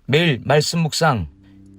매일 말씀 묵상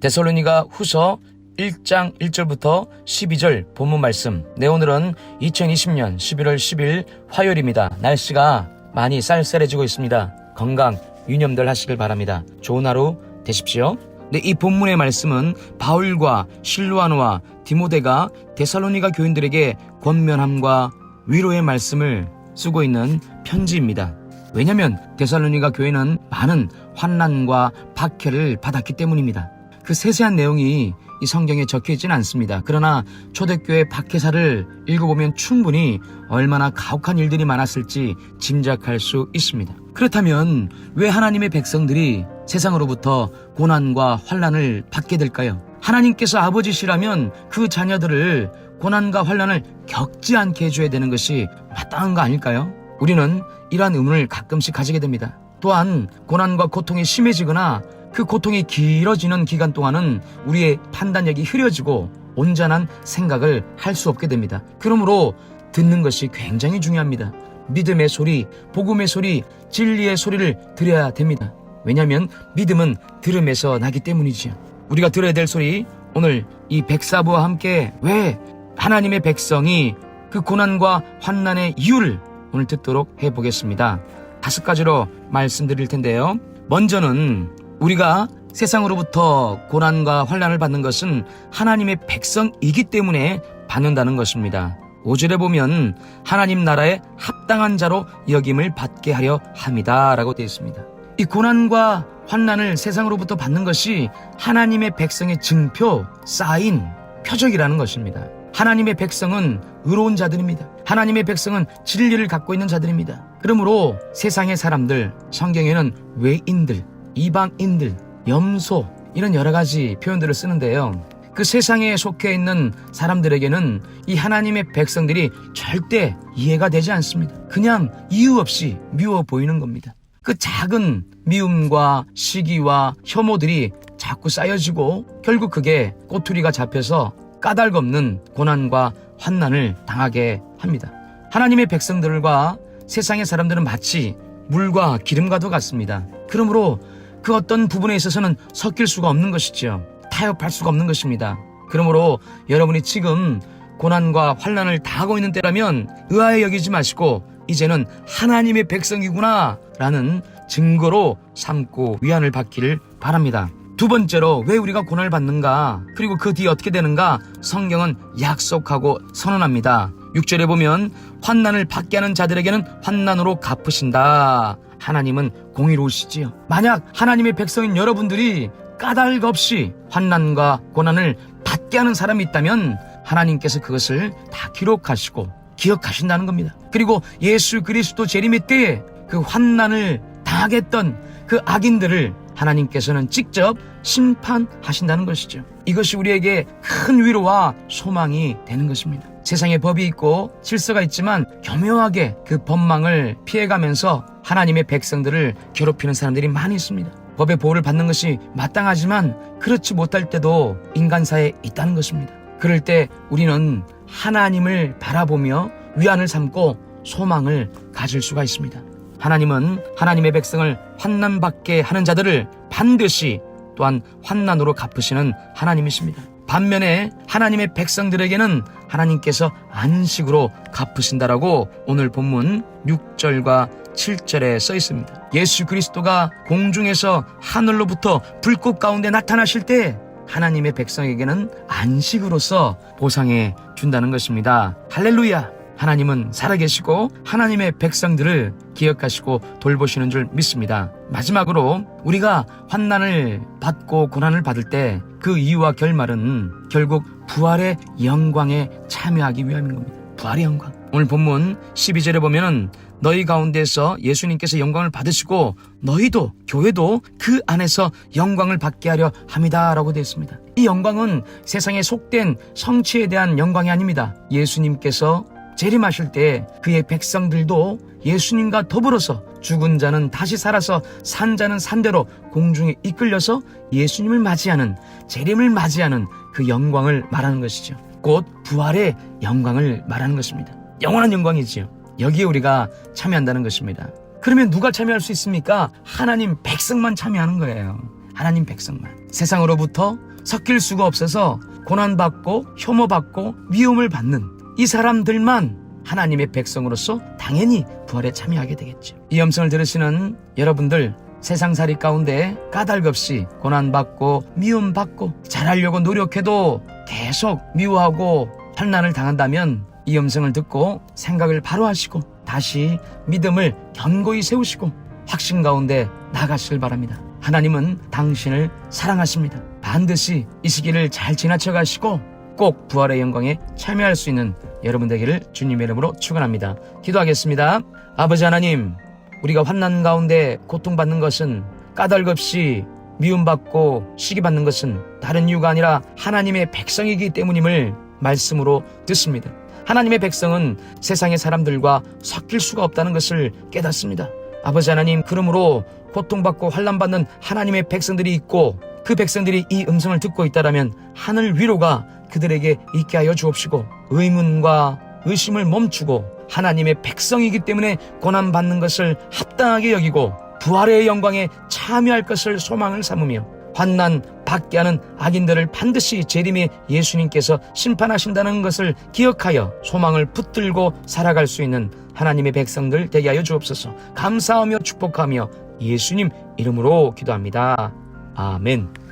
데살로니가 후서 1장 1절부터 12절 본문 말씀. 네, 오늘은 2020년 11월 10일 화요일입니다. 날씨가 많이 쌀쌀해지고 있습니다. 건강 유념들 하시길 바랍니다. 좋은 하루 되십시오. 네, 이 본문의 말씀은 바울과 실루아노와 디모데가 데살로니가 교인들에게 권면함과 위로의 말씀을 쓰고 있는 편지입니다. 왜냐하면 데살로니가 교회는 많은 환난과 박해를 받았기 때문입니다. 그 세세한 내용이 이 성경에 적혀있지는 않습니다. 그러나 초대교회 박해사를 읽어보면 충분히 얼마나 가혹한 일들이 많았을지 짐작할 수 있습니다. 그렇다면 왜 하나님의 백성들이 세상으로부터 고난과 환난을 받게 될까요? 하나님께서 아버지시라면 그 자녀들을 고난과 환난을 겪지 않게 해줘야 되는 것이 마땅한 거 아닐까요? 우리는 이러한 의문을 가끔씩 가지게 됩니다. 또한 고난과 고통이 심해지거나 그 고통이 길어지는 기간 동안은 우리의 판단력이 흐려지고 온전한 생각을 할 수 없게 됩니다. 그러므로 듣는 것이 굉장히 중요합니다. 믿음의 소리, 복음의 소리, 진리의 소리를 들어야 됩니다. 왜냐하면 믿음은 들음에서 나기 때문이지요. 우리가 들어야 될 소리, 오늘 이 백사부와 함께 왜 하나님의 백성이 그 고난과 환난의 이유를 오늘 듣도록 해보겠습니다. 5가지로 말씀드릴 텐데요. 먼저는 우리가 세상으로부터 고난과 환난을 받는 것은 하나님의 백성이기 때문에 받는다는 것입니다. 5절에 보면 하나님 나라에 합당한 자로 여김을 받게 하려 함이다 라고 되어 있습니다. 이 고난과 환난을 세상으로부터 받는 것이 하나님의 백성의 증표, 사인, 표적이라는 것입니다. 하나님의 백성은 의로운 자들입니다. 하나님의 백성은 진리를 갖고 있는 자들입니다. 그러므로 세상의 사람들, 성경에는 외인들, 이방인들, 염소 이런 여러 가지 표현들을 쓰는데요. 그 세상에 속해 있는 사람들에게는 이 하나님의 백성들이 절대 이해가 되지 않습니다. 그냥 이유 없이 미워 보이는 겁니다. 그 작은 미움과 시기와 혐오들이 자꾸 쌓여지고 결국 그게 꼬투리가 잡혀서 까닭없는 고난과 환난을 당하게 합니다. 하나님의 백성들과 세상의 사람들은 마치 물과 기름과도 같습니다. 그러므로 그 어떤 부분에 있어서는 섞일 수가 없는 것이죠. 타협할 수가 없는 것입니다. 그러므로 여러분이 지금 고난과 환난을 당하고 있는 때라면 의아해 여기지 마시고 이제는 하나님의 백성이구나 라는 증거로 삼고 위안을 받기를 바랍니다. 두 번째로 왜 우리가 고난을 받는가, 그리고 그 뒤에 어떻게 되는가 성경은 약속하고 선언합니다. 6절에 보면 환난을 받게 하는 자들에게는 환난으로 갚으신다. 하나님은 공의로우시지요. 만약 하나님의 백성인 여러분들이 까닭 없이 환난과 고난을 받게 하는 사람이 있다면 하나님께서 그것을 다 기록하시고 기억하신다는 겁니다. 그리고 예수 그리스도 재림의 때에 그 환난을 당하겠던 그 악인들을 하나님께서는 직접 심판하신다는 것이죠. 이것이 우리에게 큰 위로와 소망이 되는 것입니다. 세상에 법이 있고 질서가 있지만 교묘하게 그 법망을 피해가면서 하나님의 백성들을 괴롭히는 사람들이 많이 있습니다. 법의 보호를 받는 것이 마땅하지만 그렇지 못할 때도 인간사에 있다는 것입니다. 그럴 때 우리는 하나님을 바라보며 위안을 삼고 소망을 가질 수가 있습니다. 하나님은 하나님의 백성을 환난받게 하는 자들을 반드시 또한 환난으로 갚으시는 하나님이십니다. 반면에 하나님의 백성들에게는 하나님께서 안식으로 갚으신다라고 오늘 본문 6절과 7절에 써 있습니다. 예수 그리스도가 공중에서 하늘로부터 불꽃 가운데 나타나실 때 하나님의 백성에게는 안식으로서 보상해 준다는 것입니다. 할렐루야! 하나님은 살아계시고 하나님의 백성들을 기억하시고 돌보시는 줄 믿습니다. 마지막으로 우리가 환난을 받고 고난을 받을 때 그 이유와 결말은 결국 부활의 영광에 참여하기 위함인 겁니다. 부활의 영광. 오늘 본문 12절에 보면은 너희 가운데서 예수님께서 영광을 받으시고 너희도 교회도 그 안에서 영광을 받게 하려 함이다 라고 되어 있습니다. 이 영광은 세상에 속된 성취에 대한 영광이 아닙니다. 예수님께서 재림하실 때 그의 백성들도 예수님과 더불어서 죽은 자는 다시 살아서 산 자는 산대로 공중에 이끌려서 예수님을 맞이하는, 재림을 맞이하는 그 영광을 말하는 것이죠. 곧 부활의 영광을 말하는 것입니다. 영원한 영광이지요. 여기에 우리가 참여한다는 것입니다. 그러면 누가 참여할 수 있습니까? 하나님 백성만 참여하는 거예요. 하나님 백성만, 세상으로부터 섞일 수가 없어서 고난받고 혐오받고 미움을 받는 이 사람들만 하나님의 백성으로서 당연히 부활에 참여하게 되겠죠. 이 음성을 들으시는 여러분들, 세상살이 가운데 까닭없이 고난받고 미움받고 잘하려고 노력해도 계속 미워하고 환난을 당한다면 이 음성을 듣고 생각을 바로 하시고 다시 믿음을 견고히 세우시고 확신 가운데 나가시길 바랍니다. 하나님은 당신을 사랑하십니다. 반드시 이 시기를 잘 지나쳐 가시고 꼭 부활의 영광에 참여할 수 있는 여러분 되기를 주님의 이름으로 축원합니다. 기도하겠습니다. 아버지 하나님, 우리가 환난 가운데 고통받는 것은 까닭없이 미움받고 시기받는 것은 다른 이유가 아니라 하나님의 백성이기 때문임을 말씀으로 듣습니다. 하나님의 백성은 세상의 사람들과 섞일 수가 없다는 것을 깨닫습니다. 아버지 하나님, 그러므로 고통받고 환난받는 하나님의 백성들이 있고 그 백성들이 이 음성을 듣고 있다라면 하늘 위로가 그들에게 있게 하여 주옵시고 의문과 의심을 멈추고 하나님의 백성이기 때문에 고난받는 것을 합당하게 여기고 부활의 영광에 참여할 것을 소망을 삼으며 환난 받게 하는 악인들을 반드시 재림의 예수님께서 심판하신다는 것을 기억하여 소망을 붙들고 살아갈 수 있는 하나님의 백성들 되게 하여 주옵소서. 감사하며 축복하며 예수님 이름으로 기도합니다. 아멘.